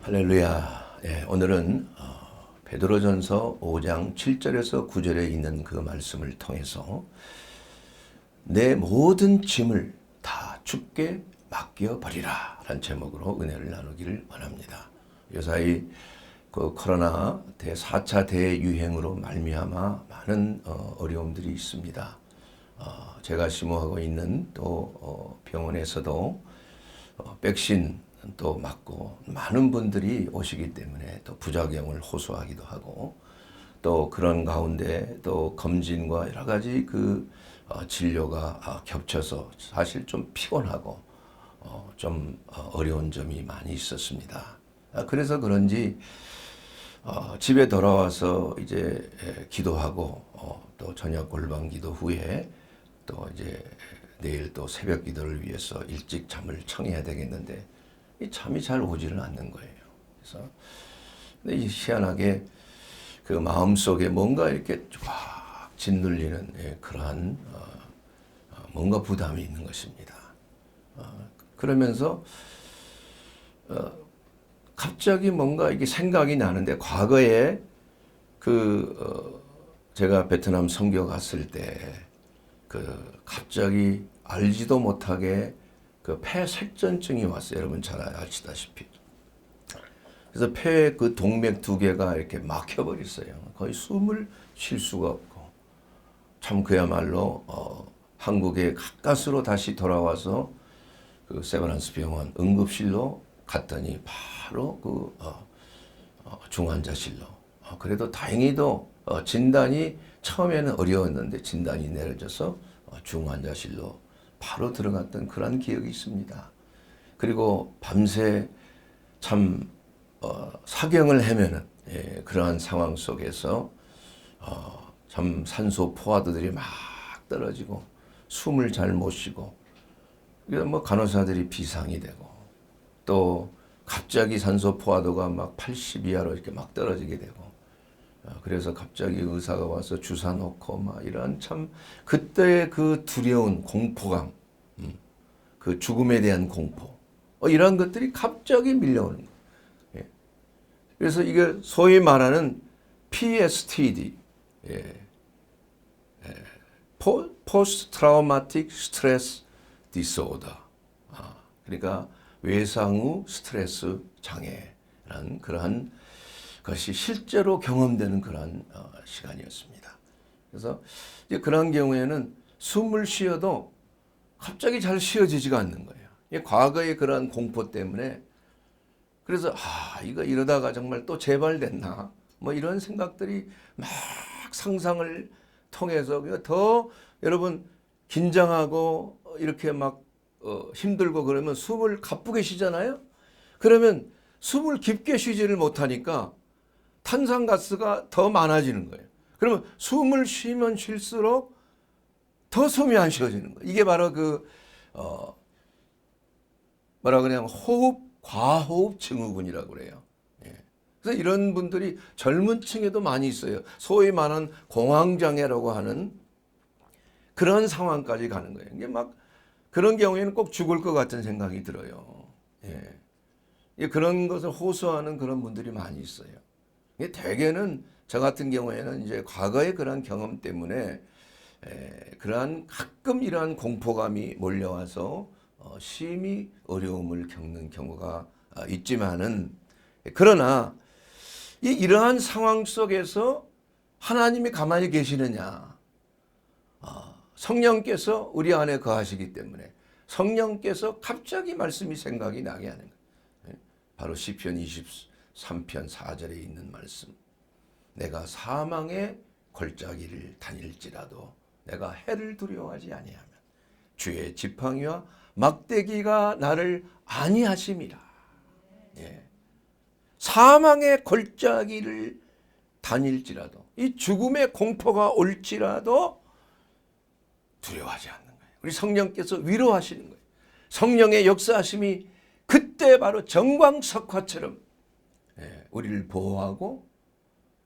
할렐루야. 오늘은 베드로전서 5장 7절에서 9절에 있는 그 말씀을 통해서 내 모든 짐을 다 주께 맡겨버리라 라는 제목으로 은혜를 나누기를 원합니다. 요사이 그 코로나 제4차 대유행으로 말미암아 많은 어려움들이 있습니다. 제가 심호하고 있는 또 병원에서도 백신 또 맞고 많은 분들이 오시기 때문에 또 부작용을 호소하기도 하고 또 그런 가운데 또 검진과 여러 가지 그 진료가 겹쳐서 사실 좀 피곤하고 좀 어려운 점이 많이 있었습니다. 그래서 그런지 집에 돌아와서 이제 기도하고 또 저녁 골방 기도 후에 또 이제 내일 또 새벽 기도를 위해서 일찍 잠을 청해야 되겠는데 이 잠이 잘 오지를 않는 거예요. 그래서 근데 희한하게 그 마음 속에 뭔가 이렇게 쫙 짓눌리는 그러한 뭔가 부담이 있는 것입니다. 그러면서 갑자기 뭔가 이게 생각이 나는데 과거에 제가 베트남 선교 갔을 때 갑자기 알지도 못하게 폐색전증이 왔어요. 여러분 잘 아시다시피. 그래서 폐의 그 동맥 두 개가 이렇게 막혀버렸어요. 거의 숨을 쉴 수가 없고. 참 그야말로 한국에 가까스로 다시 돌아와서 그 세브란스 병원 응급실로 갔더니 바로 중환자실로. 그래도 다행히도 진단이 처음에는 어려웠는데 진단이 내려져서 중환자실로 바로 들어갔던 그런 기억이 있습니다. 그리고 밤새 참 사경을 헤매는 그러한 상황 속에서 참 산소 포화도들이 막 떨어지고 숨을 잘 못 쉬고 뭐 간호사들이 비상이 되고 또 갑자기 산소 포화도가 막 80 이하로 이렇게 막 떨어지게 되고 그래서 갑자기 의사가 와서 주사 놓고 막 이런 참 그때의 그 두려운 공포감, 그 죽음에 대한 공포, 이런 것들이 갑자기 밀려오는 거예요. 그래서 이게 소위 말하는 PSTD, Post Traumatic Stress Disorder, 그러니까 외상 후 스트레스 장애라는 그러한 것이 실제로 경험되는 그런 시간이었습니다. 그래서 이제 그런 경우에는 숨을 쉬어도 갑자기 잘 쉬어지지가 않는 거예요. 과거의 그런 공포 때문에 그래서 이거 이러다가 정말 또 재발됐나 뭐 이런 생각들이 막 상상을 통해서 더 여러분 긴장하고 이렇게 막 힘들고 그러면 숨을 가쁘게 쉬잖아요. 그러면 숨을 깊게 쉬지를 못하니까 탄산가스가 더 많아지는 거예요. 그러면 숨을 쉬면 쉴수록 더 숨이 안 쉬어지는 거예요. 이게 바로 뭐라 그냥 과호흡 증후군이라고 그래요. 그래서 이런 분들이 젊은 층에도 많이 있어요. 소위 말하는 공황장애라고 하는 그런 상황까지 가는 거예요. 이게 막 그런 경우에는 꼭 죽을 것 같은 생각이 들어요. 그런 것을 호소하는 그런 분들이 많이 있어요. 대개는 저 같은 경우에는 이제 과거의 그런 경험 때문에 그러한 가끔 이러한 공포감이 몰려와서 심히 어려움을 겪는 경우가 있지만은 그러나 이러한 상황 속에서 하나님이 가만히 계시느냐? 성령께서 우리 안에 거하시기 때문에 성령께서 갑자기 말씀이 생각이 나게 하는 거예요. 바로 시편 23편 4절에 있는 말씀. 내가 사망의 골짜기를 다닐지라도 내가 해를 두려워하지 아니하면 주의 지팡이와 막대기가 나를 안위하심이라. 사망의 골짜기를 다닐지라도 이 죽음의 공포가 올지라도 두려워하지 않는 거예요. 우리 성령께서 위로하시는 거예요. 성령의 역사하심이 그때 바로 정광석화처럼 우리를 보호하고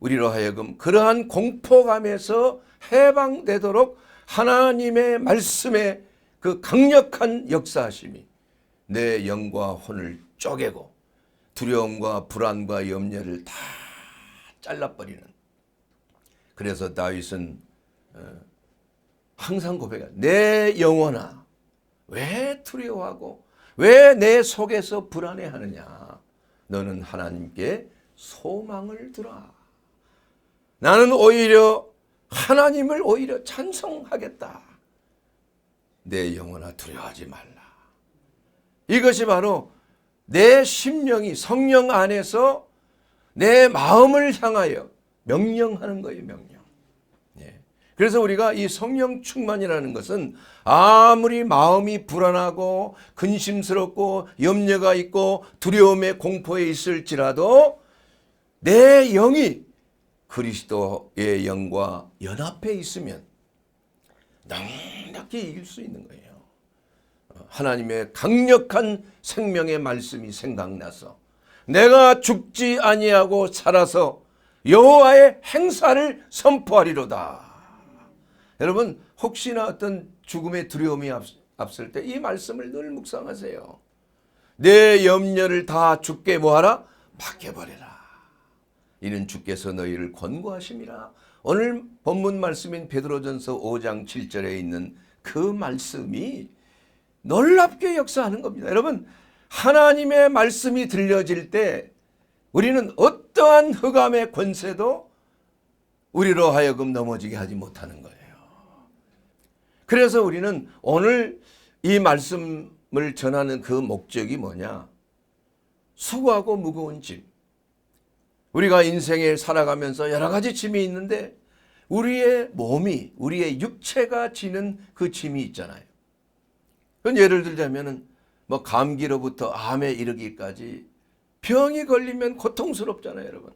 우리로 하여금 그러한 공포감에서 해방되도록 하나님의 말씀의 그 강력한 역사하심이 내 영과 혼을 쪼개고 두려움과 불안과 염려를 다 잘라버리는. 그래서 다윗은 항상 고백해. 내 영혼아, 왜 두려워하고 왜 내 속에서 불안해하느냐. 너는 하나님께 소망을 두라. 나는 오히려 하나님을 오히려 찬송하겠다. 내 영혼아 두려워하지 말라. 이것이 바로 내 심령이 성령 안에서 내 마음을 향하여 명령하는 거예요. 명령. 예. 그래서 우리가 이 성령 충만이라는 것은 아무리 마음이 불안하고 근심스럽고 염려가 있고 두려움에 공포에 있을지라도 내 영이 그리스도의 영과 연합해 있으면 넉넉히 이길 수 있는 거예요. 하나님의 강력한 생명의 말씀이 생각나서 내가 죽지 아니하고 살아서 여호와의 행사를 선포하리로다. 여러분 혹시나 어떤 죽음의 두려움이 앞설 때 이 말씀을 늘 묵상하세요. 내 염려를 다 주께 뭐하라? 맡겨버려라. 이는 주께서 너희를 권고하심이라. 오늘 본문 말씀인 베드로전서 5장 7절에 있는 그 말씀이 놀랍게 역사하는 겁니다. 여러분 하나님의 말씀이 들려질 때 우리는 어떠한 흑암의 권세도 우리로 하여금 넘어지게 하지 못하는 거예요. 그래서 우리는 오늘 이 말씀을 전하는 그 목적이 뭐냐? 수고하고 무거운 짐. 우리가 인생에 살아가면서 여러 가지 짐이 있는데 우리의 몸이, 우리의 육체가 지는 그 짐이 있잖아요. 그건 예를 들자면은 뭐 감기로부터 암에 이르기까지 병이 걸리면 고통스럽잖아요, 여러분.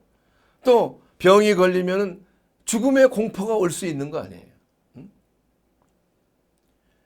또 병이 걸리면은 죽음의 공포가 올 수 있는 거 아니에요.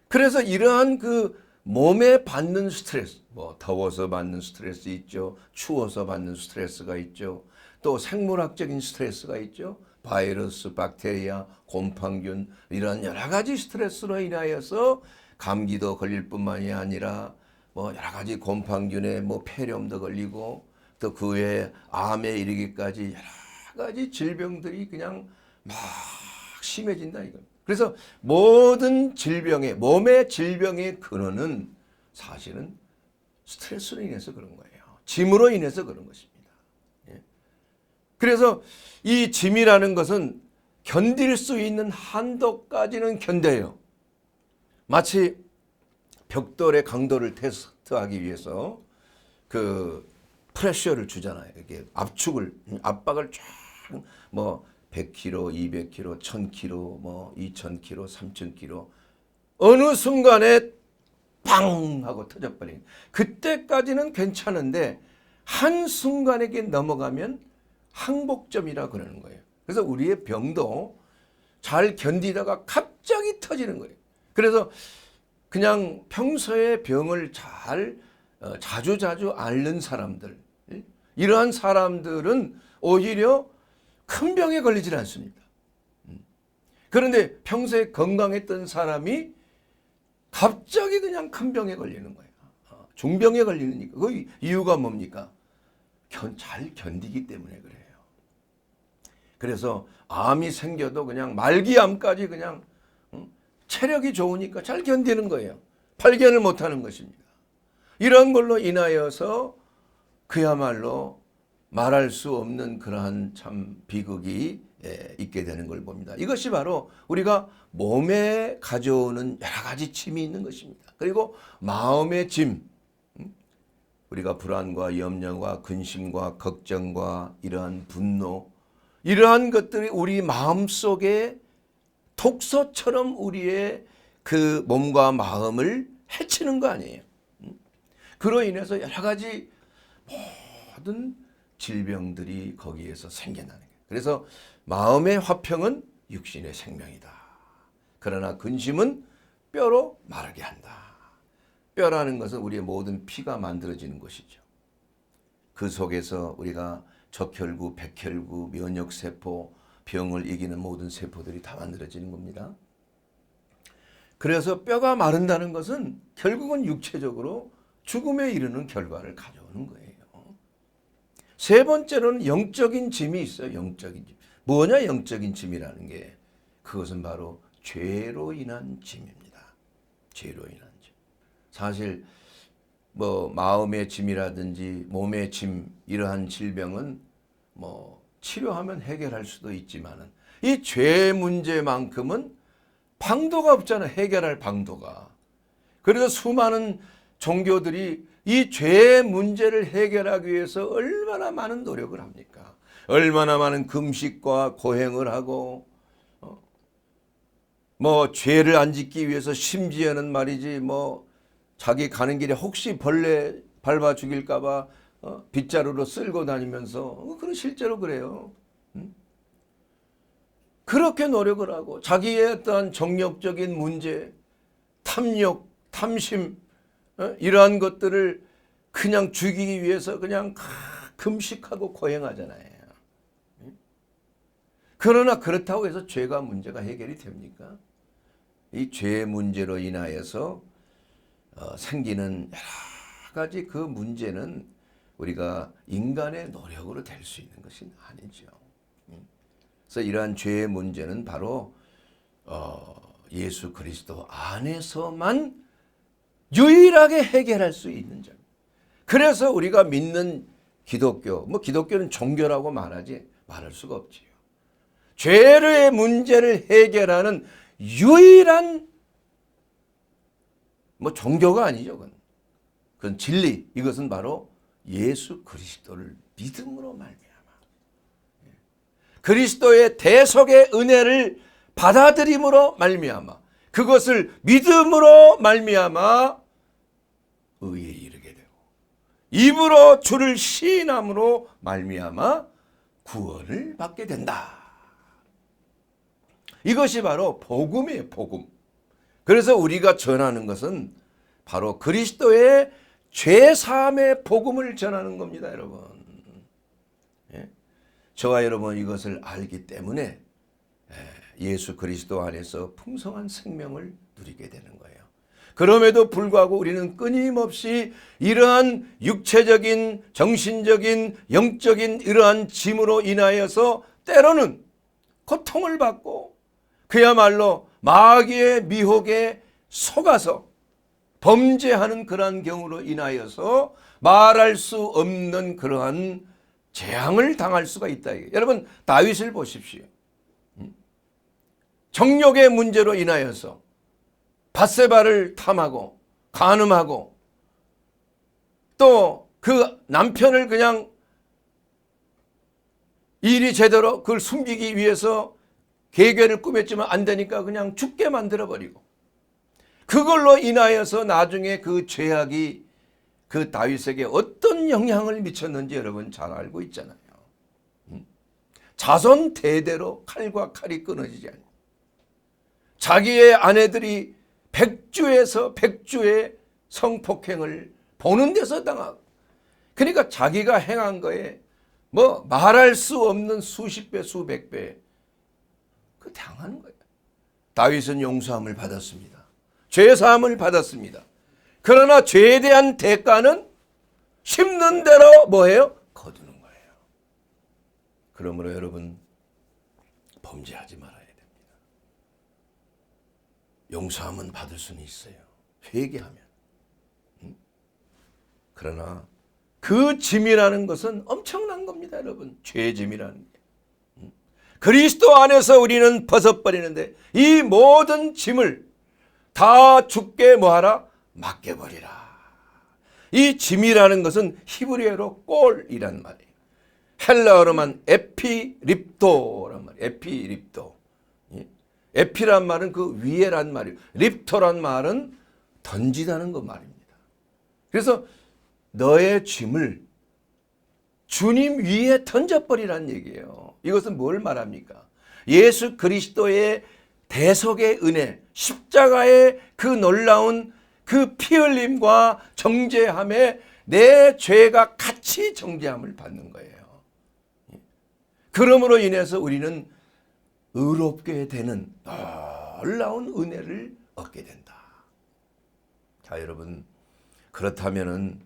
그래서 이러한 그 몸에 받는 스트레스, 뭐 더워서 받는 스트레스 있죠. 추워서 받는 스트레스가 있죠. 또 생물학적인 스트레스가 있죠. 바이러스, 박테리아, 곰팡균 이런 여러 가지 스트레스로 인하여서 감기도 걸릴 뿐만이 아니라 뭐 여러 가지 곰팡균에 뭐 폐렴도 걸리고 또 그 외에 암에 이르기까지 여러 가지 질병들이 그냥 막 심해진다 이거. 그래서 모든 질병의 몸의 질병의 근원은 사실은 스트레스로 인해서 그런 거예요. 짐으로 인해서 그런 것입니다. 예. 그래서 이 짐이라는 것은 견딜 수 있는 한도까지는 견뎌요. 마치 벽돌의 강도를 테스트하기 위해서 그 프레셔를 주잖아요. 이렇게 압박을 쫙 뭐 100kg, 200kg, 1000kg, 뭐 2000kg, 3000kg 어느 순간에 빵 하고 터져버린. 그때까지는 괜찮은데 한 순간에게 넘어가면 항복점이라 그러는 거예요. 그래서 우리의 병도 잘 견디다가 갑자기 터지는 거예요. 그래서 그냥 평소에 병을 잘 자주 앓는 사람들, 이러한 사람들은 오히려 큰 병에 걸리질 않습니다. 그런데 평소에 건강했던 사람이 갑자기 그냥 큰 병에 걸리는 거예요. 중병에 걸리는 그 이유가 뭡니까? 잘 견디기 때문에 그래요. 그래서 암이 생겨도 그냥 말기암까지 그냥 체력이 좋으니까 잘 견디는 거예요. 발견을 못하는 것입니다. 이런 걸로 인하여서 그야말로 말할 수 없는 그러한 참 비극이 있게 되는 걸 봅니다. 이것이 바로 우리가 몸에 가져오는 여러 가지 짐이 있는 것입니다. 그리고 마음의 짐, 우리가 불안과 염려와 근심과 걱정과 이러한 분노, 이러한 것들이 우리 마음속에 독소처럼 우리의 그 몸과 마음을 해치는 거 아니에요. 그로 인해서 여러 가지 모든 질병들이 거기에서 생겨나는 거예요. 그래서 마음의 화평은 육신의 생명이다. 그러나 근심은 뼈로 마르게 한다. 뼈라는 것은 우리의 모든 피가 만들어지는 것이죠. 그 속에서 우리가 적혈구, 백혈구, 면역세포, 병을 이기는 모든 세포들이 다 만들어지는 겁니다. 그래서 뼈가 마른다는 것은 결국은 육체적으로 죽음에 이르는 결과를 가져오는 거예요. 세 번째로는 영적인 짐이 있어요. 영적인 짐. 뭐냐 영적인 짐이라는 게? 그것은 바로 죄로 인한 짐입니다. 죄로 인한 짐. 사실 뭐 마음의 짐이라든지 몸의 짐 이러한 질병은 뭐 치료하면 해결할 수도 있지만은 이 죄 문제만큼은 방도가 없잖아. 해결할 방도가. 그래서 수많은 종교들이 이 죄 문제를 해결하기 위해서 얼마나 많은 노력을 합니까? 얼마나 많은 금식과 고행을 하고 뭐 죄를 안 짓기 위해서 심지어는 말이지 뭐 자기 가는 길에 혹시 벌레 밟아 죽일까 봐 빗자루로 쓸고 다니면서 그런 실제로 그래요. 그렇게 노력을 하고 자기의 어떠한 정력적인 문제, 탐욕, 탐심 이러한 것들을 그냥 죽이기 위해서 그냥 금식하고 고행하잖아요. 그러나 그렇다고 해서 죄가 문제가 해결이 됩니까? 이 죄 문제로 인하여서 생기는 여러 가지 그 문제는 우리가 인간의 노력으로 될 수 있는 것이 아니죠. 그래서 이러한 죄의 문제는 바로 예수 그리스도 안에서만 유일하게 해결할 수 있는 점. 그래서 우리가 믿는 기독교, 뭐 기독교는 종교라고 말할 수가 없지요. 죄의 문제를 해결하는 유일한 뭐 종교가 아니죠. 그건 진리. 이것은 바로 예수 그리스도를 믿음으로 말미암아 그리스도의 대속의 은혜를 받아들임으로 말미암아 그것을 믿음으로 말미암아 의에 이르게 되고 입으로 주를 시인함으로 말미암아 구원을 받게 된다. 이것이 바로 복음이에요. 복음. 그래서 우리가 전하는 것은 바로 그리스도의 죄사함의 복음을 전하는 겁니다. 여러분. 저와 여러분 이것을 알기 때문에 예수 그리스도 안에서 풍성한 생명을 누리게 되는 거예요. 그럼에도 불구하고 우리는 끊임없이 이러한 육체적인, 정신적인, 영적인 이러한 짐으로 인하여서 때로는 고통을 받고 그야말로 마귀의 미혹에 속아서 범죄하는 그러한 경우로 인하여서 말할 수 없는 그러한 재앙을 당할 수가 있다. 여러분 다윗을 보십시오. 정욕의 문제로 인하여서 밧세바를 탐하고 간음하고 또 그 남편을 그냥 일이 제대로 그걸 숨기기 위해서 계획을 꾸몄지만 안 되니까 그냥 죽게 만들어버리고 그걸로 인하여서 나중에 그 죄악이 그 다윗에게 어떤 영향을 미쳤는지 여러분 잘 알고 있잖아요. 자손 대대로 칼과 칼이 끊어지지 않고 자기의 아내들이 백주에서 백주의 성폭행을 보는 데서 당하고 그러니까 자기가 행한 거에 뭐 말할 수 없는 수십 배 수백 배 그 당하는 거예요. 다윗은 용서함을 받았습니다. 죄사함을 받았습니다. 그러나 죄에 대한 대가는 심는 대로 뭐예요? 거두는 거예요. 그러므로 여러분 범죄하지 말아야 됩니다. 용서함은 받을 수는 있어요. 회개하면. 그러나 그 짐이라는 것은 엄청난 겁니다. 여러분 죄의 짐이라는 게. 그리스도 안에서 우리는 벗어버리는데 이 모든 짐을 다 주께 뭐하라? 맡겨버리라. 이 짐이라는 것은 히브리어로 꼴이란 말이에요. 헬라어로만 에피립토란 말이에요. 에피립토. 에피란 말은 그 위에란 말이에요. 립토란 말은 던지다는 그 말입니다. 그래서 너의 짐을 주님 위에 던져버리란 얘기예요. 이것은 뭘 말합니까? 예수 그리스도의 대속의 은혜, 십자가의 그 놀라운 그 피 흘림과 정죄함에 내 죄가 같이 정죄함을 받는 거예요. 그러므로 인해서 우리는 의롭게 되는 놀라운 은혜를 얻게 된다. 자, 여러분, 그렇다면은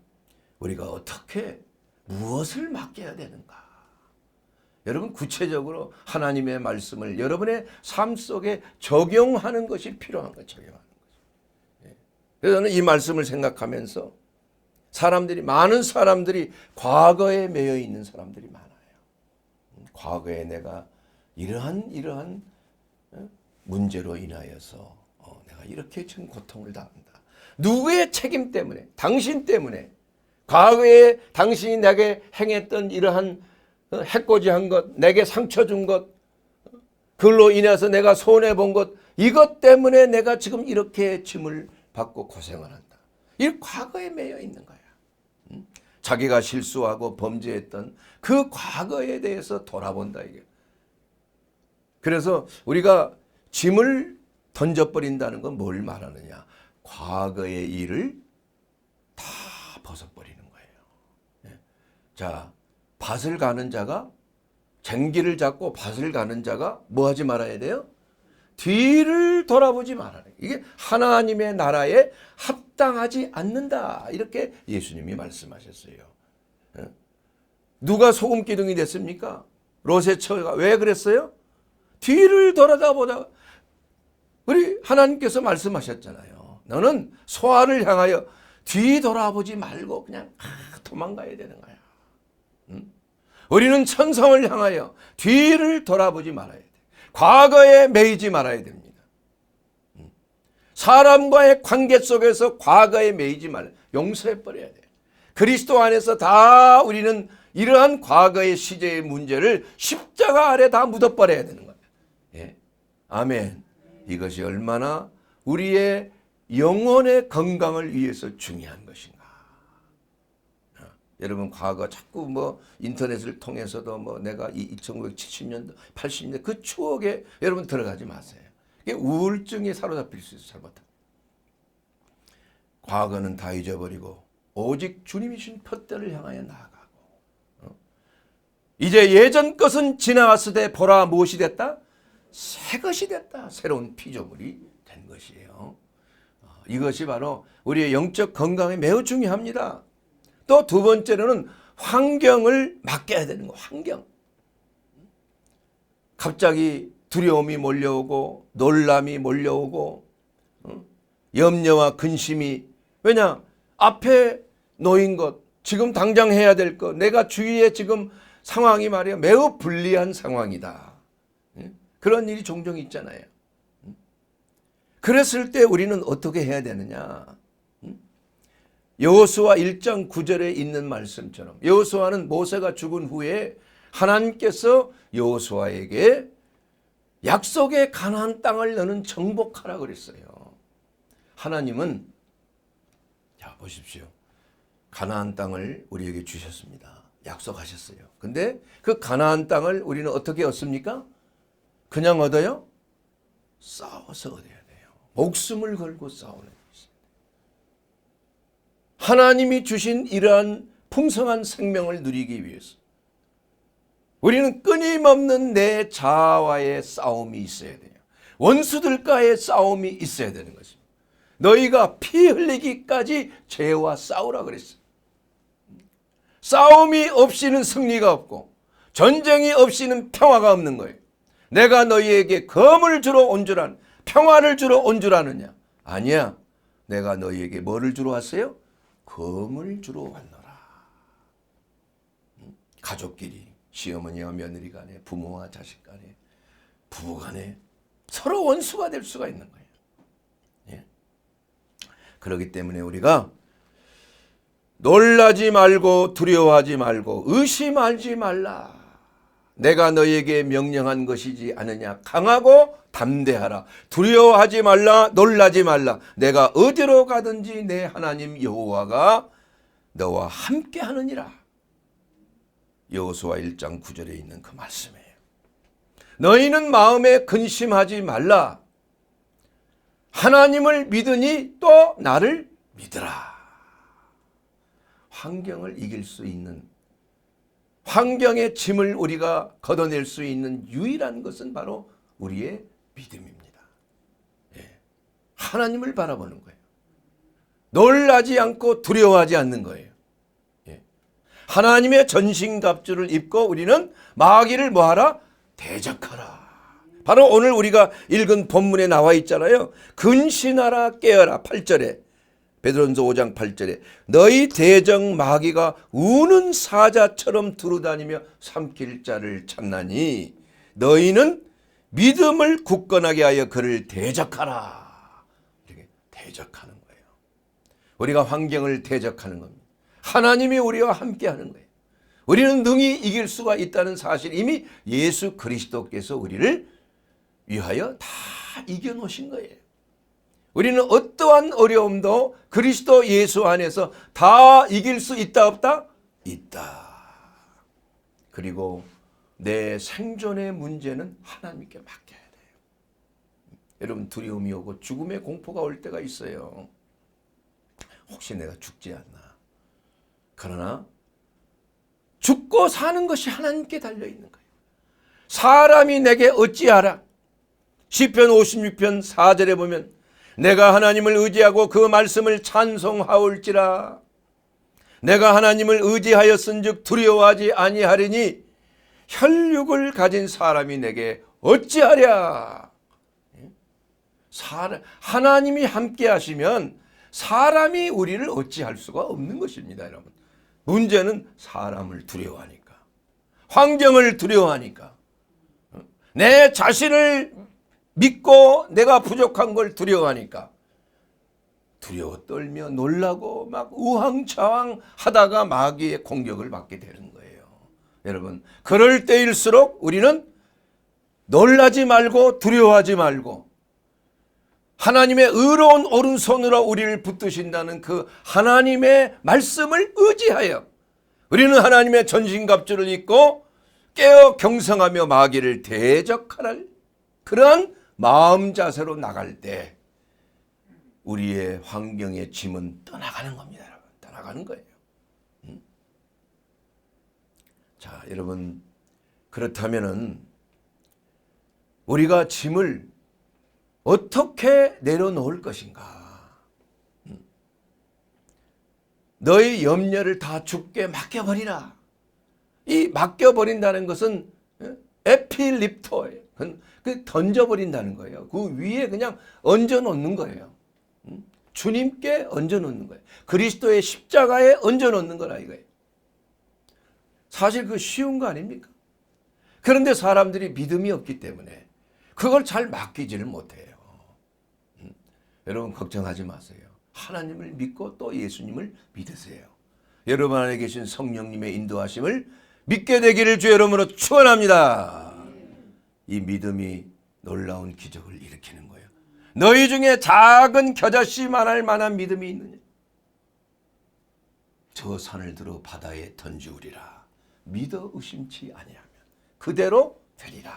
우리가 어떻게 무엇을 맡겨야 되는가? 여러분 구체적으로 하나님의 말씀을 여러분의 삶 속에 적용하는 것이 필요한 거예요. 적용하는 거죠. 그래서 저는 이 말씀을 생각하면서 많은 사람들이 과거에 매여 있는 사람들이 많아요. 과거에 내가 이러한 문제로 인하여서 내가 이렇게 지금 고통을 당한다. 누구의 책임 때문에? 당신 때문에. 과거에 당신이 내게 행했던 이러한 해코지한 것, 내게 상처 준 것, 그걸로 인해서 내가 손해본 것, 이것 때문에 내가 지금 이렇게 짐을 받고 고생을 한다. 이 과거에 매여 있는 거야. 자기가 실수하고 범죄했던 그 과거에 대해서 돌아본다 이게. 그래서 우리가 짐을 던져버린다는 건 뭘 말하느냐? 과거의 일을 다 벗어버리는 거예요. 자, 밭을 가는 자가, 쟁기를 잡고 밭을 가는 자가 뭐 하지 말아야 돼요? 뒤를 돌아보지 말아야 돼요. 이게 하나님의 나라에 합당하지 않는다. 이렇게 예수님이 말씀하셨어요. 누가 소금 기둥이 됐습니까? 롯의 처가 왜 그랬어요? 뒤를 돌아다보다가 우리 하나님께서 말씀하셨잖아요. 너는 소아를 향하여 뒤돌아보지 말고 그냥 도망가야 되는 거야. 우리는 천성을 향하여 뒤를 돌아보지 말아야 돼. 과거에 매이지 말아야 됩니다. 사람과의 관계 속에서 과거에 매이지 말아야 돼. 용서해버려야 돼. 그리스도 안에서 다 우리는 이러한 과거의 시제의 문제를 십자가 아래 다 묻어버려야 되는 거예요. 예. 아멘. 이것이 얼마나 우리의 영혼의 건강을 위해서 중요한 것인가. 여러분 과거 자꾸 뭐 인터넷을 통해서도 뭐 내가 1970년대 80년대 그 추억에 여러분 들어가지 마세요. 이게 우울증에 사로잡힐 수 있어요. 잘못하면. 과거는 다 잊어버리고 오직 주님이 주신 푯대를 향하여 나아가고 이제 예전 것은 지나갔으되 보라 무엇이 됐다? 새 것이 됐다. 새로운 피조물이 된 것이에요. 이것이 바로 우리의 영적 건강에 매우 중요합니다. 또 두 번째로는 환경을 맡겨야 되는 거. 환경. 갑자기 두려움이 몰려오고 놀람이 몰려오고 염려와 근심이 왜냐? 앞에 놓인 것, 지금 당장 해야 될 것, 내가 주위에 지금 상황이 말이야 매우 불리한 상황이다. 그런 일이 종종 있잖아요. 그랬을 때 우리는 어떻게 해야 되느냐? 여호수아 1장 9절에 있는 말씀처럼 여호수아는 모세가 죽은 후에 하나님께서 여호수아에게 약속의 가나안 땅을 너는 정복하라 그랬어요. 하나님은 자 보십시오. 가나안 땅을 우리에게 주셨습니다. 약속하셨어요. 근데 그 가나안 땅을 우리는 어떻게 얻습니까? 그냥 얻어요? 싸워서 얻어야 돼요. 목숨을 걸고 싸우는 것이에요. 하나님이 주신 이러한 풍성한 생명을 누리기 위해서 우리는 끊임없는 내 자아와의 싸움이 있어야 돼요. 원수들과의 싸움이 있어야 되는 것입니다. 너희가 피 흘리기까지 죄와 싸우라 그랬어요. 싸움이 없이는 승리가 없고 전쟁이 없이는 평화가 없는 거예요. 내가 너희에게 검을 주러 온 줄 아는 평화를 주러 온 줄 아느냐? 아니야. 내가 너희에게 뭐를 주러 왔어요? 검을 주러 왔노라. 가족끼리 시어머니와 며느리 간에 부모와 자식 간에 부부 간에 서로 원수가 될 수가 있는 거예요. 예. 그렇기 때문에 우리가 놀라지 말고 두려워하지 말고 의심하지 말라. 내가 너희에게 명령한 것이지 않느냐. 강하고 담대하라. 두려워하지 말라. 놀라지 말라. 내가 어디로 가든지 내 하나님 여호와가 너와 함께 하느니라. 여호수아 1장 9절에 있는 그 말씀이에요. 너희는 마음에 근심하지 말라. 하나님을 믿으니 또 나를 믿으라. 환경을 이길 수 있는 환경의 짐을 우리가 걷어낼 수 있는 유일한 것은 바로 우리의 믿음입니다. 예. 하나님을 바라보는 거예요. 놀라지 않고 두려워하지 않는 거예요. 예. 하나님의 전신갑주를 입고 우리는 마귀를 뭐하라? 대적하라. 바로 오늘 우리가 읽은 본문에 나와 있잖아요. 근신하라 깨어라. 8절에 베드로전서 5장 8절에 너희 대적 마귀가 우는 사자처럼 두루다니며 삼킬 자를 찾나니 너희는 믿음을 굳건하게 하여 그를 대적하라. 이렇게 대적하는 거예요. 우리가 환경을 대적하는 겁니다. 하나님이 우리와 함께하는 거예요. 우리는 능히 이길 수가 있다는 사실, 이미 예수 그리스도께서 우리를 위하여 다 이겨놓으신 거예요. 우리는 어떠한 어려움도 그리스도 예수 안에서 다 이길 수 있다 없다? 있다. 그리고 내 생존의 문제는 하나님께 맡겨야 돼요. 여러분, 두려움이 오고 죽음의 공포가 올 때가 있어요. 혹시 내가 죽지 않나? 그러나 죽고 사는 것이 하나님께 달려있는 거예요. 사람이 내게 어찌하라? 시편 56편 4절에 보면 내가 하나님을 의지하고 그 말씀을 찬송하올지라. 내가 하나님을 의지하였은즉 두려워하지 아니하리니 혈육을 가진 사람이 내게 어찌하랴. 하나님이 함께 하시면 사람이 우리를 어찌할 수가 없는 것입니다, 여러분. 문제는 사람을 두려워하니까, 환경을 두려워하니까, 내 자신을 믿고 내가 부족한 걸 두려워하니까 두려워 떨며 놀라고 막 우왕좌왕 하다가 마귀의 공격을 받게 되는 거예요. 여러분, 그럴 때일수록 우리는 놀라지 말고 두려워하지 말고 하나님의 의로운 오른손으로 우리를 붙드신다는 그 하나님의 말씀을 의지하여 우리는 하나님의 전신갑주를 입고 깨어 경성하며 마귀를 대적하라. 그러한 마음 자세로 나갈 때 우리의 환경의 짐은 떠나가는 겁니다, 여러분. 떠나가는 거예요. 자, 여러분, 그렇다면은 우리가 짐을 어떻게 내려놓을 것인가? 너희 염려를 다 주께 맡겨버리라. 이 맡겨버린다는 것은 에필립토예요. 그 던져버린다는 거예요. 그 위에 그냥 얹어놓는 거예요. 주님께 얹어놓는 거예요. 그리스도의 십자가에 얹어놓는 거라 이거예요. 사실 그 쉬운 거 아닙니까? 그런데 사람들이 믿음이 없기 때문에 그걸 잘 맡기지를 못해요. 여러분, 걱정하지 마세요. 하나님을 믿고 또 예수님을 믿으세요. 여러분 안에 계신 성령님의 인도하심을 믿게 되기를 주 이름으로 축원합니다. 이 믿음이 놀라운 기적을 일으키는 거예요. 너희 중에 작은 겨자씨만할 만한 믿음이 있느냐? 저 산을 들어 바다에 던지우리라. 믿어 의심치 아니하면 그대로 되리라.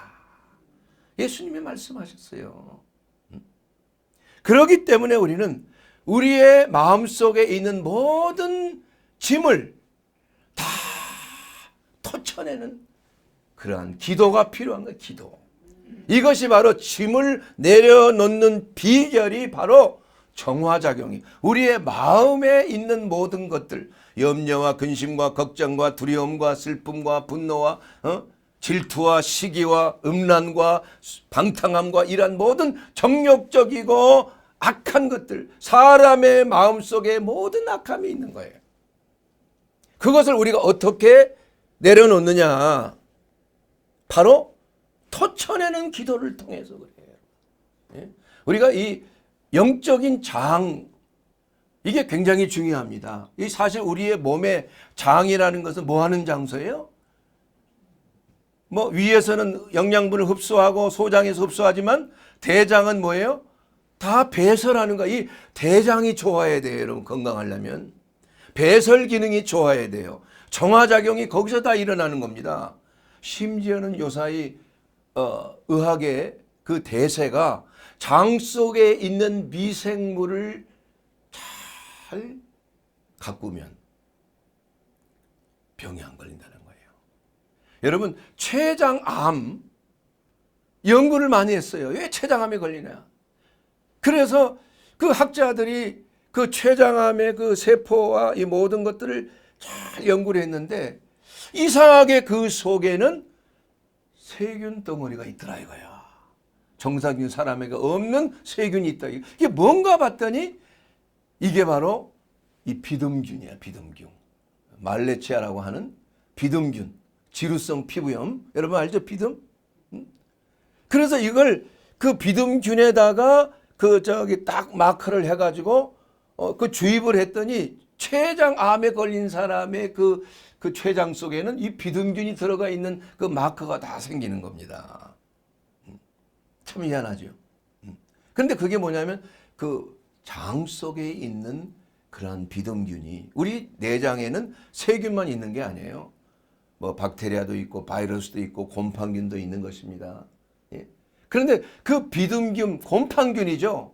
예수님이 말씀하셨어요. 그렇기 때문에 우리는 우리의 마음속에 있는 모든 짐을 다 터쳐내는 그러한 기도가 필요한 거예요. 기도. 이것이 바로 짐을 내려놓는 비결이 바로 정화작용이, 우리의 마음에 있는 모든 것들, 염려와 근심과 걱정과 두려움과 슬픔과 분노와 질투와 시기와 음란과 방탕함과 이러한 모든 정욕적이고 악한 것들, 사람의 마음속에 모든 악함이 있는 거예요. 그것을 우리가 어떻게 내려놓느냐? 바로 터쳐내는 기도를 통해서 그래요. 우리가 이 영적인 장, 이게 굉장히 중요합니다. 이 사실 우리의 몸의 장이라는 것은 뭐 하는 장소예요? 뭐 위에서는 영양분을 흡수하고 소장에서 흡수하지만 대장은 뭐예요? 다 배설하는 거예요. 이 대장이 좋아야 돼요, 여러분. 건강하려면 배설 기능이 좋아야 돼요. 정화작용이 거기서 다 일어나는 겁니다. 심지어는 요사이 의학의 그 대세가 장 속에 있는 미생물을 잘 가꾸면 병이 안 걸린다는 거예요. 여러분, 췌장암 연구를 많이 했어요. 왜 췌장암이 걸리냐? 그래서 그 학자들이 그 췌장암의 그 세포와 이 모든 것들을 잘 연구를 했는데 이상하게 그 속에는 세균 덩어리가 있더라 이거야. 정상인 사람에게 없는 세균이 있다. 이게 뭔가 봤더니 이게 바로 이 비듬균이야. 비듬균. 말레치아라고 하는 비듬균. 지루성 피부염. 여러분 알죠? 비듬? 그래서 이걸 그 비듬균에다가 딱 마크를 해가지고 그 주입을 했더니 췌장암에 걸린 사람의 그 췌장 속에는 이 비듬균이 들어가 있는 그 마크가 다 생기는 겁니다. 참 희한하죠. 그런데 그게 뭐냐면 그 장 속에 있는 그러한 비듬균이 우리 내장에는 세균만 있는 게 아니에요. 뭐 박테리아도 있고 바이러스도 있고 곰팡균도 있는 것입니다. 예. 그런데 그 비듬균, 곰팡균이죠.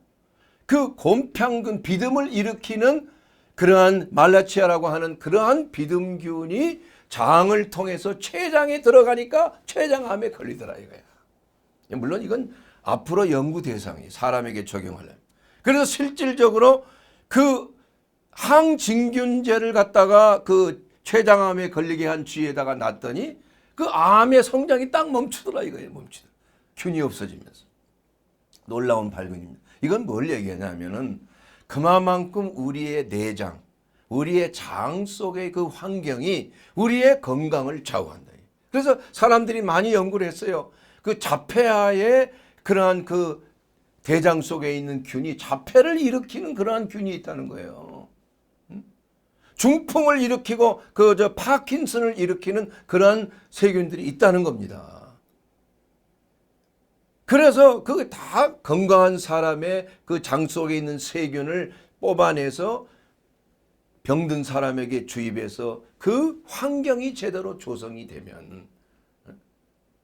그 곰팡균, 비듬을 일으키는 그러한 말라치아라고 하는 그러한 비듬균이 장을 통해서 췌장에 들어가니까 췌장암에 걸리더라 이거야. 물론 이건 앞으로 연구 대상이 사람에게 적용하려면. 그래서 실질적으로 그 항진균제를 갖다가 그 췌장암에 걸리게 한 쥐에다가 놨더니 그 암의 성장이 딱 멈추더라 이거예요. 멈추더라. 균이 없어지면서. 놀라운 발견입니다. 이건 뭘 얘기하냐면은 그만큼 우리의 내장, 우리의 장 속의 그 환경이 우리의 건강을 좌우한다. 그래서 사람들이 많이 연구를 했어요. 그 자폐아의 그러한 그 대장 속에 있는 균이 자폐를 일으키는 그러한 균이 있다는 거예요. 중풍을 일으키고 파킨슨을 일으키는 그러한 세균들이 있다는 겁니다. 그래서 그게 다 건강한 사람의 그 장 속에 있는 세균을 뽑아내서 병든 사람에게 주입해서 그 환경이 제대로 조성이 되면,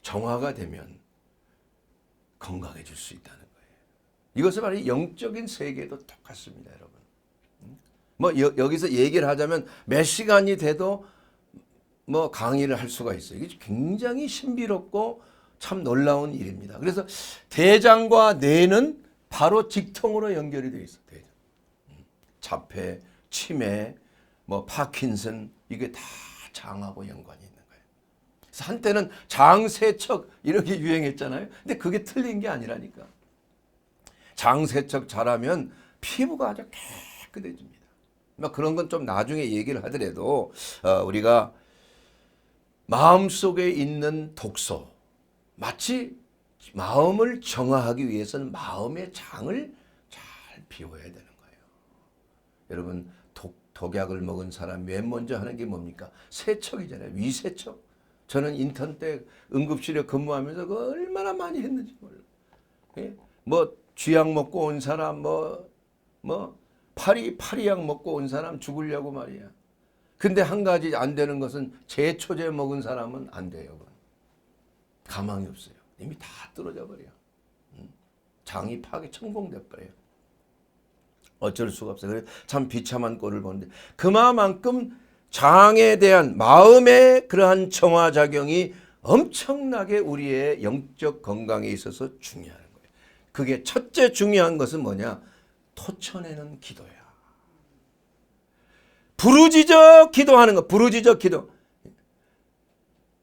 정화가 되면 건강해질 수 있다는 거예요. 이것은 바로 영적인 세계도 똑같습니다, 여러분. 뭐 여기서 얘기를 하자면 몇 시간이 돼도 뭐 강의를 할 수가 있어요. 이게 굉장히 신비롭고 참 놀라운 일입니다. 그래서 대장과 뇌는 바로 직통으로 연결이 되어 있어요. 대장. 자폐, 치매, 뭐 파킨슨 이게 다 장하고 연관이 있는 거예요. 그래서 한때는 장세척 이렇게 유행했잖아요. 근데 그게 틀린 게 아니라니까. 장세척 잘하면 피부가 아주 깨끗해집니다. 그런 건 좀 나중에 얘기를 하더라도 우리가 마음속에 있는 독소, 마치 마음을 정화하기 위해서는 마음의 장을 잘 비워야 되는 거예요. 여러분 독약을 먹은 사람 맨 먼저 하는 게 뭡니까? 세척이잖아요. 위세척. 저는 인턴 때 응급실에 근무하면서 그 얼마나 많이 했는지 몰라요. 예? 뭐 쥐약 먹고 온 사람 파리약 먹고 온 사람 죽으려고 말이야. 근데 한 가지 안 되는 것은 제초제 먹은 사람은 안 돼요. 가망이 없어요. 이미 다 떨어져 버려요. 장이 파괴 천공돼 버려요. 어쩔 수가 없어요. 그래서 참 비참한 꼴을 보는데 그만큼 장에 대한 마음의 그러한 정화작용이 엄청나게 우리의 영적 건강에 있어서 중요한 거예요. 그게 첫째 중요한 것은 뭐냐? 토쳐내는 기도야. 부르짖어 기도하는 거. 부르짖어 기도.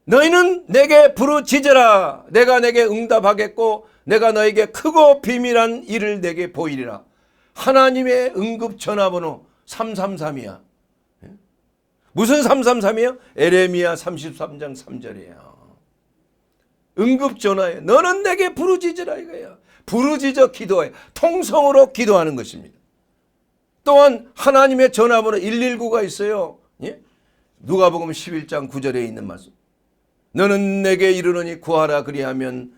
너희는 내게 부르짖어라. 내가 내게 응답하겠고 내가 너에게 크고 비밀한 일을 내게 보이리라. 하나님의 응급 전화번호 333이야. 무슨 333이요? 에레미야 33장 3절이에요. 응급 전화에 너는 내게 부르짖으라 이거야. 부르짖어 기도해. 통성으로 기도하는 것입니다. 또한 하나님의 전화번호 119가 있어요. 예? 누가복음 11장 9절에 있는 말씀. 너는 내게 이르노니 구하라 그리하면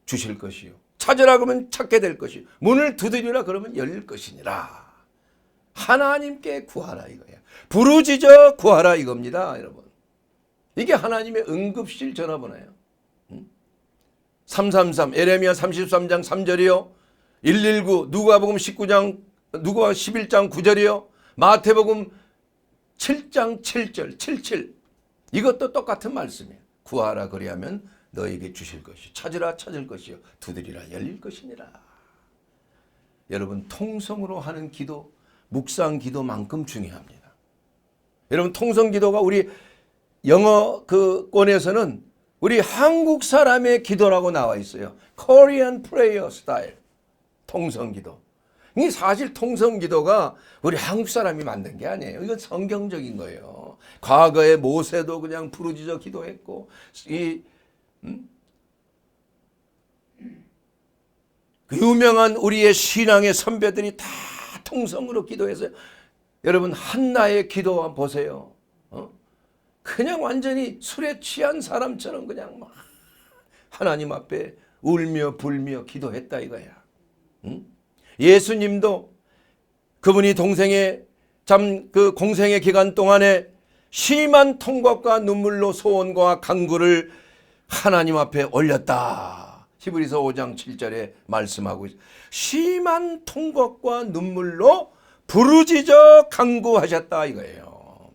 주실 것이요. 찾으라 그러면 찾게 될 것이요. 문을 두드리라 그러면 열릴 것이니라. 하나님께 구하라 이거야. 부르짖어 구하라 이겁니다, 여러분. 이게 하나님의 응급실 전화번호예요. 333 에레미야 33장 3절이요. 119 누가복음 11장 9절이요. 마태복음 7장 7절 77 이것도 똑같은 말씀이에요. 구하라 그리하면 너에게 주실 것이요. 찾으라 찾을 것이요. 두드리라 열릴 것이니라. 여러분 통성으로 하는 기도 묵상 기도만큼 중요합니다. 여러분 통성기도가 우리 영어 그 권에서는 우리 한국 사람의 기도라고 나와 있어요. Korean prayer style. 통성기도. 이 사실 통성기도가 우리 한국 사람이 만든 게 아니에요. 이건 성경적인 거예요. 과거에 모세도 그냥 부르짖어 기도했고 그 유명한 우리의 신앙의 선배들이 다 통성으로 기도해서 여러분 한나의 기도 보세요. 그냥 완전히 술에 취한 사람처럼 그냥 막 하나님 앞에 울며 불며 기도했다 이거야. 예수님도 그분이 동생의 그 공생의 기간 동안에 심한 통곡과 눈물로 소원과 간구를 하나님 앞에 올렸다. 히브리서 5장 7절에 말씀하고 있어요. 심한 통곡과 눈물로 부르짖어 간구하셨다 이거예요.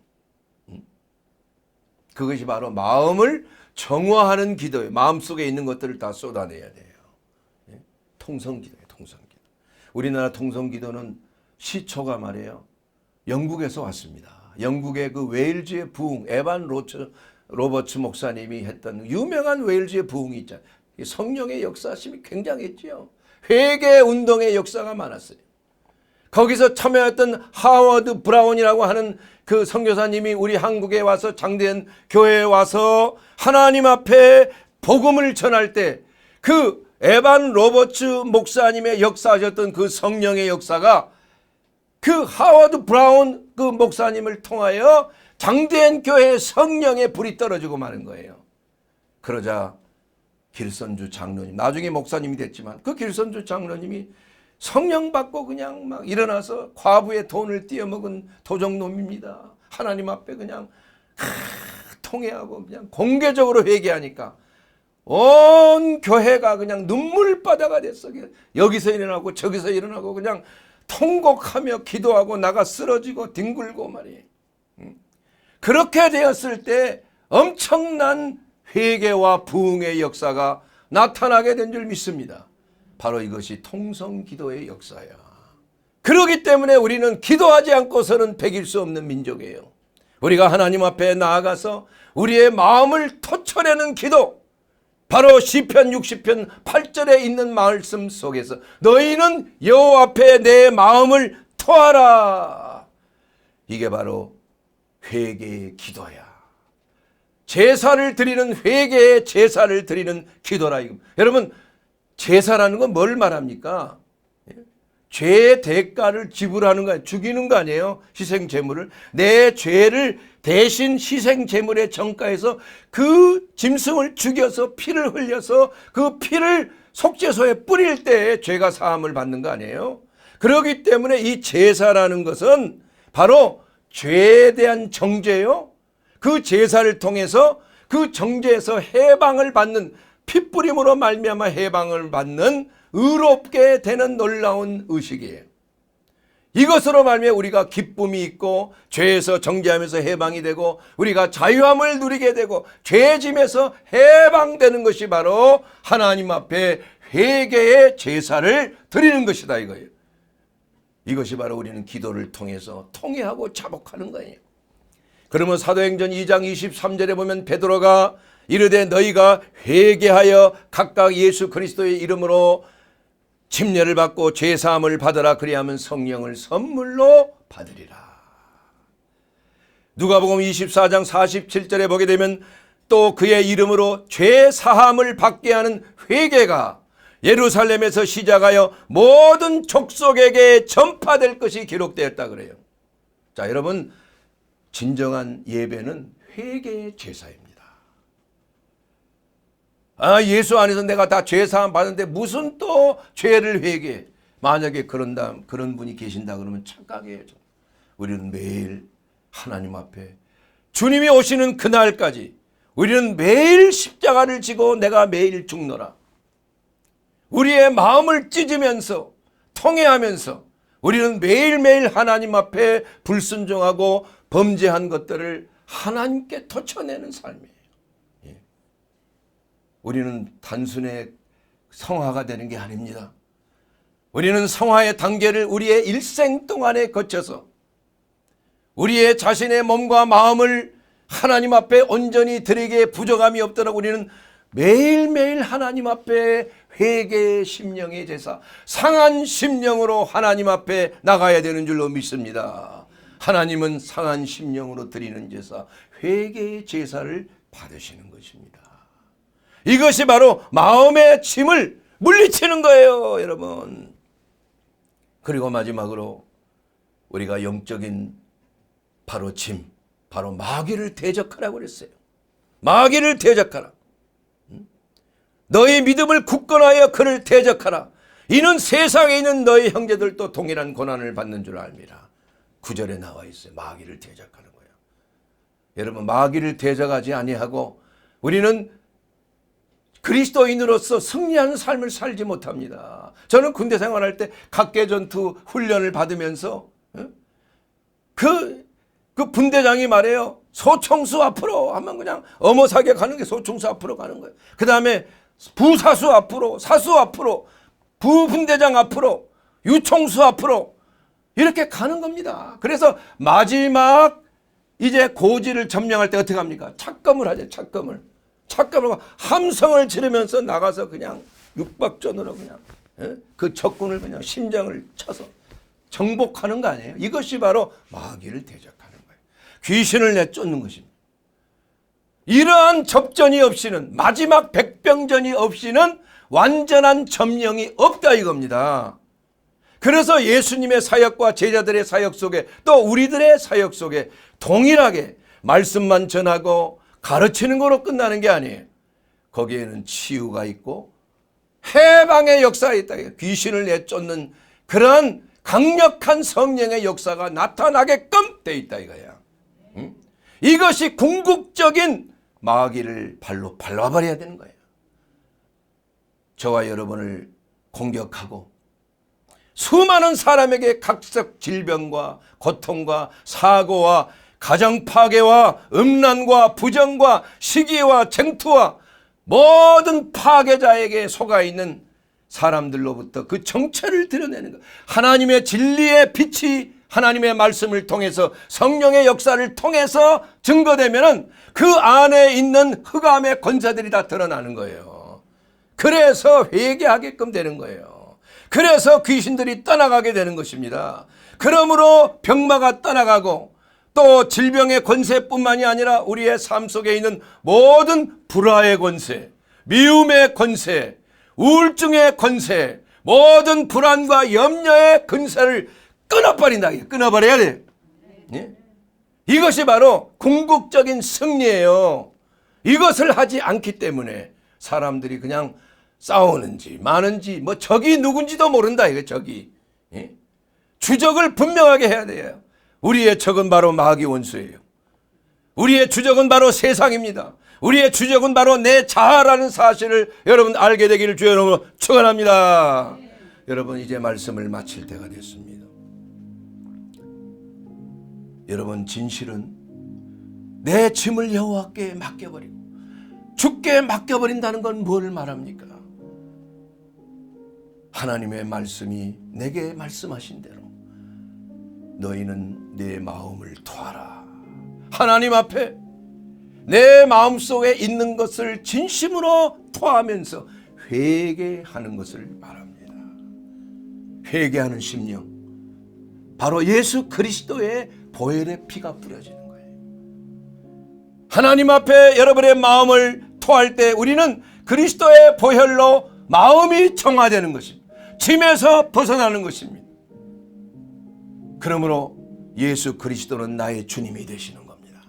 그것이 바로 마음을 정화하는 기도예요. 마음속에 있는 것들을 다 쏟아내야 돼요. 통성기도예요. 통성기도. 우리나라 통성기도는 시초가 말이에요. 영국에서 왔습니다. 영국의 그 웨일즈의 부흥, 에반 로버츠 목사님이 했던 유명한 웨일즈의 부흥이 있잖아요. 성령의 역사심이 굉장했죠. 회개 운동의 역사가 많았어요. 거기서 참여했던 하워드 브라운이라고 하는 그 선교사님이 우리 한국에 와서 장대한 교회에 와서 하나님 앞에 복음을 전할 때 그 에반 로버츠 목사님의 역사하셨던 그 성령의 역사가 그 하워드 브라운 그 목사님을 통하여 장대한 교회에 성령의 불이 떨어지고 마는 거예요. 그러자 길선주 장로님, 나중에 목사님이 됐지만 그 길선주 장로님이 성령 받고 그냥 막 일어나서 과부의 돈을 띄어먹은 도적놈입니다. 하나님 앞에 그냥 통회하고 그냥 공개적으로 회개하니까 온 교회가 그냥 눈물바다가 됐어. 여기서 일어나고 저기서 일어나고 그냥 통곡하며 기도하고 나가 쓰러지고 뒹굴고 말이에요. 그렇게 되었을 때 엄청난 회개와 부흥의 역사가 나타나게 된 줄 믿습니다. 바로 이것이 통성기도의 역사야. 그렇기 때문에 우리는 기도하지 않고서는 배길 수 없는 민족이에요. 우리가 하나님 앞에 나아가서 우리의 마음을 토쳐내는 기도, 바로 시편 60편 8절에 있는 말씀 속에서 너희는 여호와 앞에 내 마음을 토하라. 이게 바로 회개의 기도야. 제사를 드리는 회개의 제사를 드리는 기도라. 여러분, 제사라는 건 뭘 말합니까? 죄의 대가를 지불하는 거 아니에요. 죽이는 거 아니에요. 희생제물을. 내 죄를 대신 희생제물의 정가에서 그 짐승을 죽여서 피를 흘려서 그 피를 속죄소에 뿌릴 때 죄가 사함을 받는 거 아니에요. 그렇기 때문에 이 제사라는 것은 바로 죄에 대한 정죄요. 그 제사를 통해서 그 정죄에서 해방을 받는, 핏뿌림으로 말미암아 해방을 받는 의롭게 되는 놀라운 의식이에요. 이것으로 말미암아 우리가 기쁨이 있고 죄에서 정죄하면서 해방이 되고 우리가 자유함을 누리게 되고 죄짐에서 해방되는 것이 바로 하나님 앞에 회개의 제사를 드리는 것이다 이거예요. 이것이 바로 우리는 기도를 통해서 통회하고 자복하는 거예요. 그러면 사도행전 2장 23절에 보면 베드로가 이르되 너희가 회개하여 각각 예수 그리스도의 이름으로 침례를 받고 죄사함을 받으라. 그리하면 성령을 선물로 받으리라. 누가복음 24장 47절에 보게 되면 또 그의 이름으로 죄사함을 받게 하는 회개가 예루살렘에서 시작하여 모든 족속에게 전파될 것이 기록되었다 그래요. 자, 여러분, 진정한 예배는 회개의 제사입니다. 예수 안에서 내가 다 죄사함 받는데 무슨 또 죄를 회개해. 만약에 그런 분이 계신다 그러면 착각이에요. 우리는 매일 하나님 앞에 주님이 오시는 그날까지 우리는 매일 십자가를 지고 내가 매일 죽노라. 우리의 마음을 찢으면서 통회하면서 우리는 매일매일 하나님 앞에 불순종하고 범죄한 것들을 하나님께 토쳐내는 삶이에요. 우리는 단순히 성화가 되는 게 아닙니다. 우리는 성화의 단계를 우리의 일생 동안에 거쳐서 우리의 자신의 몸과 마음을 하나님 앞에 온전히 드리기에 부족함이 없도록 우리는 매일매일 하나님 앞에 회개의 심령의 제사, 상한 심령으로 하나님 앞에 나가야 되는 줄로 믿습니다. 하나님은 상한 심령으로 드리는 제사, 회개의 제사를 받으시는 것입니다. 이것이 바로 마음의 짐을 물리치는 거예요, 여러분. 그리고 마지막으로 우리가 영적인 바로 짐, 바로 마귀를 대적하라고 그랬어요. 마귀를 대적하라. 너희 믿음을 굳건하여 그를 대적하라. 이는 세상에 있는 너희 형제들도 동일한 고난을 받는 줄 알미라. 9절에 나와 있어요. 마귀를 대적하는 거예요. 여러분, 마귀를 대적하지 아니하고 우리는 그리스도인으로서 승리하는 삶을 살지 못합니다. 저는 군대 생활할 때 각계전투 훈련을 받으면서 그 분대장이 말해요. 소총수 앞으로 하면 그냥 어머사게 가는 게 소총수 앞으로 가는 거예요. 그 다음에 부사수 앞으로, 사수 앞으로, 부분대장 앞으로, 유총수 앞으로 이렇게 가는 겁니다. 그래서 마지막 이제 고지를 점령할 때 어떻게 합니까? 착검을 하죠. 착검을 함성을 지르면서 나가서 그냥 육박전으로 그냥 그 적군을 그냥 심장을 쳐서 정복하는 거 아니에요? 이것이 바로 마귀를 대적하는 거예요. 귀신을 내쫓는 것입니다. 이러한 접전이 없이는, 마지막 백병전이 없이는 완전한 점령이 없다 이겁니다. 그래서 예수님의 사역과 제자들의 사역 속에, 또 우리들의 사역 속에 동일하게 말씀만 전하고 가르치는 거로 끝나는 게 아니에요. 거기에는 치유가 있고 해방의 역사가 있다. 귀신을 내쫓는 그런 강력한 성령의 역사가 나타나게끔 돼 있다 이거야. 이것이 궁극적인 마귀를 발로 밟아버려야 되는 거예요. 저와 여러분을 공격하고 수많은 사람에게 각색 질병과 고통과 사고와 가정 파괴와 음란과 부정과 시기와 쟁투와 모든 파괴자에게 속아 있는 사람들로부터 그 정체를 드러내는 것. 하나님의 진리의 빛이 하나님의 말씀을 통해서, 성령의 역사를 통해서 증거되면은 그 안에 있는 흑암의 권세들이 다 드러나는 거예요. 그래서 회개하게끔 되는 거예요. 그래서 귀신들이 떠나가게 되는 것입니다. 그러므로 병마가 떠나가고 또 질병의 권세뿐만이 아니라 우리의 삶 속에 있는 모든 불화의 권세, 미움의 권세, 우울증의 권세, 모든 불안과 염려의 근세를 끊어버린다. 끊어버려야 돼. 예? 이것이 바로 궁극적인 승리예요. 이것을 하지 않기 때문에 사람들이 그냥 싸우는지 마는지 뭐 적이 누군지도 모른다. 이거 적이. 예? 주적을 분명하게 해야 돼요. 우리의 적은 바로 마귀 원수예요. 우리의 주적은 바로 세상입니다. 우리의 주적은 바로 내 자아라는 사실을 여러분 알게 되기를 주의 이름으로 축원합니다. 여러분, 이제 말씀을 마칠 때가 됐습니다. 여러분, 진실은 내 짐을 여호와께 맡겨버리고 주께 맡겨버린다는 건 뭘 말합니까? 하나님의 말씀이 내게 말씀하신 대로 너희는 내 마음을 토하라. 하나님 앞에 내 마음속에 있는 것을 진심으로 토하면서 회개하는 것을 말합니다. 회개하는 심령, 바로 예수 그리스도의 보혈의 피가 뿌려지는 거예요. 하나님 앞에 여러분의 마음을 토할 때 우리는 그리스도의 보혈로 마음이 정화되는 것입니다. 짐에서 벗어나는 것입니다. 그러므로 예수 그리스도는 나의 주님이 되시는 겁니다.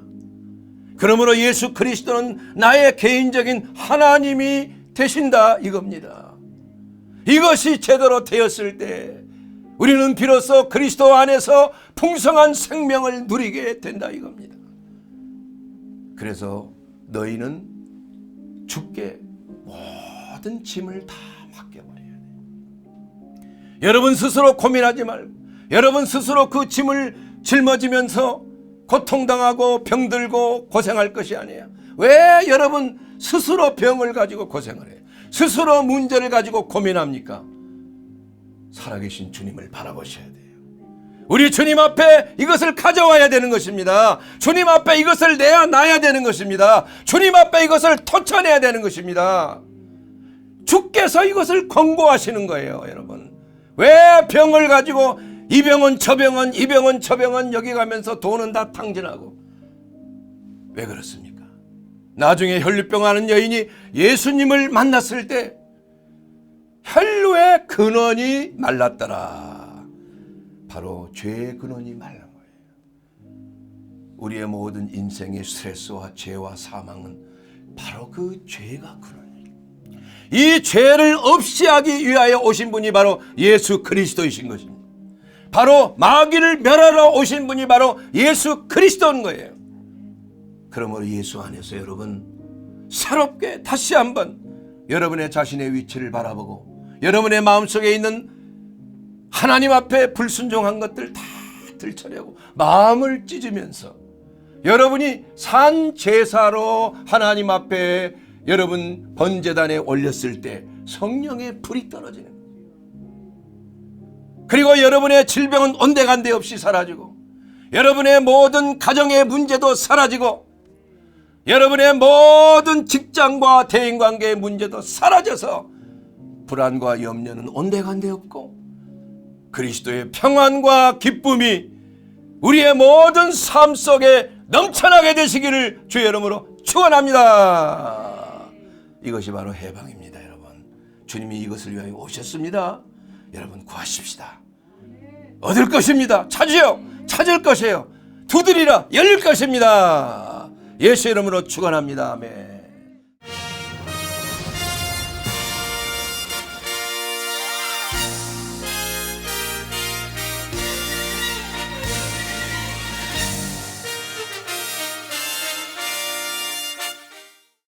그러므로 예수 그리스도는 나의 개인적인 하나님이 되신다 이겁니다. 이것이 제대로 되었을 때 우리는 비로소 그리스도 안에서 풍성한 생명을 누리게 된다 이겁니다. 그래서 너희는 주께 모든 짐을 다 맡겨버려야 돼요. 여러분 스스로 고민하지 말고, 여러분 스스로 그 짐을 짊어지면서 고통당하고 병들고 고생할 것이 아니에요. 왜 여러분 스스로 병을 가지고 고생을 해요? 스스로 문제를 가지고 고민합니까? 살아계신 주님을 바라보셔야 돼요. 우리 주님 앞에 이것을 가져와야 되는 것입니다. 주님 앞에 이것을 내어놔야 되는 것입니다. 주님 앞에 이것을 터쳐내야 되는 것입니다. 주께서 이것을 권고하시는 거예요, 여러분. 왜 병을 가지고 이 병은 저 병은 이 병은 저 병은 여기 가면서 돈은 다 탕진하고, 왜 그렇습니까? 나중에 혈류병 하는 여인이 예수님을 만났을 때 혈루의 근원이 말랐더라. 바로 죄의 근원이 말른 거예요. 우리의 모든 인생의 스트레스와 죄와 사망은 바로 그 죄가 근원이에요. 이 죄를 없이 하기 위하여 오신 분이 바로 예수 그리스도이신 것입니다. 바로 마귀를 멸하러 오신 분이 바로 예수 그리스도인 거예요. 그러므로 예수 안에서 여러분 새롭게 다시 한번 여러분의 자신의 위치를 바라보고 여러분의 마음속에 있는 하나님 앞에 불순종한 것들 다 들춰내고 마음을 찢으면서 여러분이 산 제사로 하나님 앞에 여러분 번제단에 올렸을 때 성령의 불이 떨어지는 거예요. 그리고 여러분의 질병은 온데간데 없이 사라지고 여러분의 모든 가정의 문제도 사라지고 여러분의 모든 직장과 대인관계의 문제도 사라져서 불안과 염려는 온데간데 없고 그리스도의 평안과 기쁨이 우리의 모든 삶 속에 넘쳐나게 되시기를 주의 이름으로 축원합니다. 이것이 바로 해방입니다. 여러분, 주님이 이것을 위하여 오셨습니다. 여러분 구하십시다. 얻을 것입니다. 찾으세요. 찾을 것이에요. 두드리라 열릴 것입니다. 예수 이름으로 축원합니다. 아멘.